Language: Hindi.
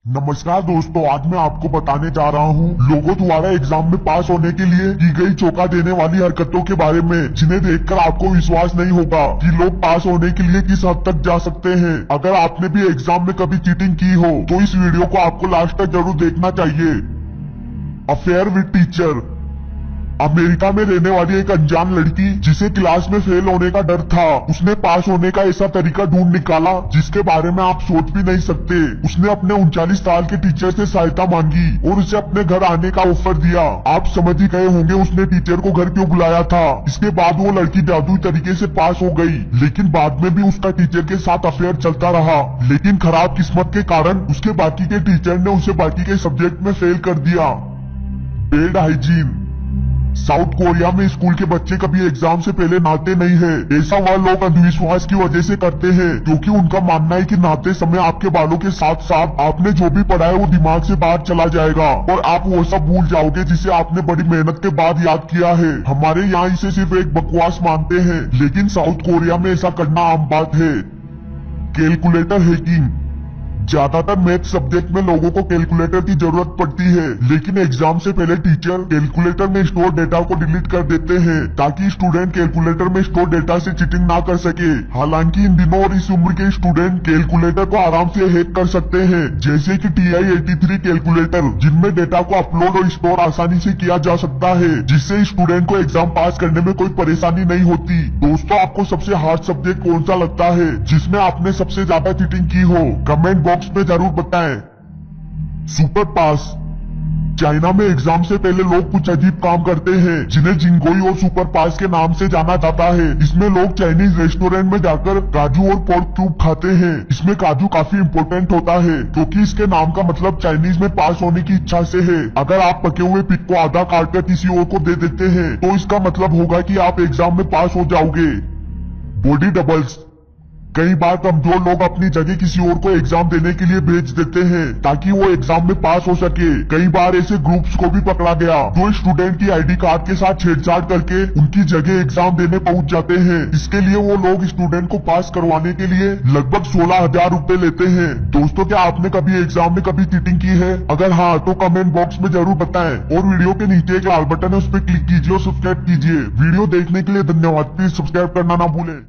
नमस्कार दोस्तों, आज मैं आपको बताने जा रहा हूँ लोगों द्वारा एग्जाम में पास होने के लिए की गई चौंका देने वाली हरकतों के बारे में, जिन्हें देखकर आपको विश्वास नहीं होगा कि लोग पास होने के लिए किस हद तक जा सकते हैं। अगर आपने भी एग्जाम में कभी चीटिंग की हो तो इस वीडियो को आपको लास्ट तक जरूर देखना चाहिए। Affair with teacher. अमेरिका में रहने वाली एक अनजान लड़की जिसे क्लास में फेल होने का डर था, उसने पास होने का ऐसा तरीका ढूंढ निकाला जिसके बारे में आप सोच भी नहीं सकते। उसने अपने 39 साल के टीचर से सहायता मांगी और उसे अपने घर आने का ऑफर दिया। आप समझ ही गए होंगे उसने टीचर को घर क्यों बुलाया था। इसके बाद वो लड़की जादुई तरीके से पास हो गई, लेकिन बाद में भी उसका टीचर के साथ अफेयर चलता रहा। लेकिन खराब किस्मत के कारण उसके बाकी के टीचर ने उसे बाकी के सब्जेक्ट में फेल कर दिया। Bed hygiene. साउथ कोरिया में स्कूल के बच्चे कभी एग्जाम से पहले नहाते नहीं है। ऐसा वह लोग अंधविश्वास की वजह से करते हैं, क्योंकि उनका मानना है कि नहाते समय आपके बालों के साथ साथ आपने जो भी पढ़ा है वो दिमाग से बाहर चला जाएगा और आप वो सब भूल जाओगे जिसे आपने बड़ी मेहनत के बाद याद किया है। हमारे यहाँ इसे सिर्फ एक बकवास मानते हैं, लेकिन साउथ कोरिया में ऐसा करना आम बात है। Calculator hacking. ज्यादातर मैथ सब्जेक्ट में लोगों को कैलकुलेटर की जरूरत पड़ती है, लेकिन एग्जाम से पहले टीचर कैलकुलेटर में स्टोर डेटा को डिलीट कर देते हैं ताकि स्टूडेंट कैलकुलेटर में स्टोर डेटा से चीटिंग ना कर सके। हालांकि इन दिनों और इस उम्र के स्टूडेंट कैलकुलेटर को आराम से हैक कर सकते हैं, जैसे कि TI-83 कैलकुलेटर, जिनमें डेटा को अपलोड और स्टोर आसानी से किया जा सकता है, जिससे स्टूडेंट को एग्जाम पास करने में कोई परेशानी नहीं होती। दोस्तों, आपको सबसे हार्ड सब्जेक्ट कौन सा लगता है जिसमें आपने सबसे ज्यादा चीटिंग की हो? कमेंट बॉक्स में जरूर बताएं। सुपर पास। चाइना में एग्जाम से पहले लोग कुछ अजीब काम करते हैं जिन्हें जिंगोई और सुपर पास के नाम से जाना जाता है। इसमें लोग चाइनीज रेस्टोरेंट में जाकर काजू और पोर्क क्यूब खाते हैं। इसमें काजू काफी इम्पोर्टेंट होता है क्योंकि इसके नाम का मतलब चाइनीज में पास होने की इच्छा से है। अगर आप पके हुए पिग को आधा काट कर किसी और को दे देते हैं तो इसका मतलब होगा कि आप एग्जाम में पास हो जाओगे। Body doubles. कई बार कमजोर लोग अपनी जगह किसी और को एग्जाम देने के लिए भेज देते हैं ताकि वो एग्जाम में पास हो सके। कई बार ऐसे ग्रुप्स को भी पकड़ा गया जो स्टूडेंट की ID कार्ड के साथ छेड़छाड़ करके उनकी जगह एग्जाम देने पहुंच जाते हैं। इसके लिए वो लोग स्टूडेंट को पास करवाने के लिए लगभग 16,000 रुपए लेते हैं। दोस्तों, क्या आपने कभी एग्जाम में कभी चीटिंग की है? अगर हाँ तो कमेंट बॉक्स में जरूर बताएं और वीडियो के नीचे एक लाल बटन है, उस पर क्लिक कीजिए और सब्सक्राइब कीजिए। वीडियो देखने के लिए धन्यवाद। प्लीज सब्सक्राइब करना ना भूलें।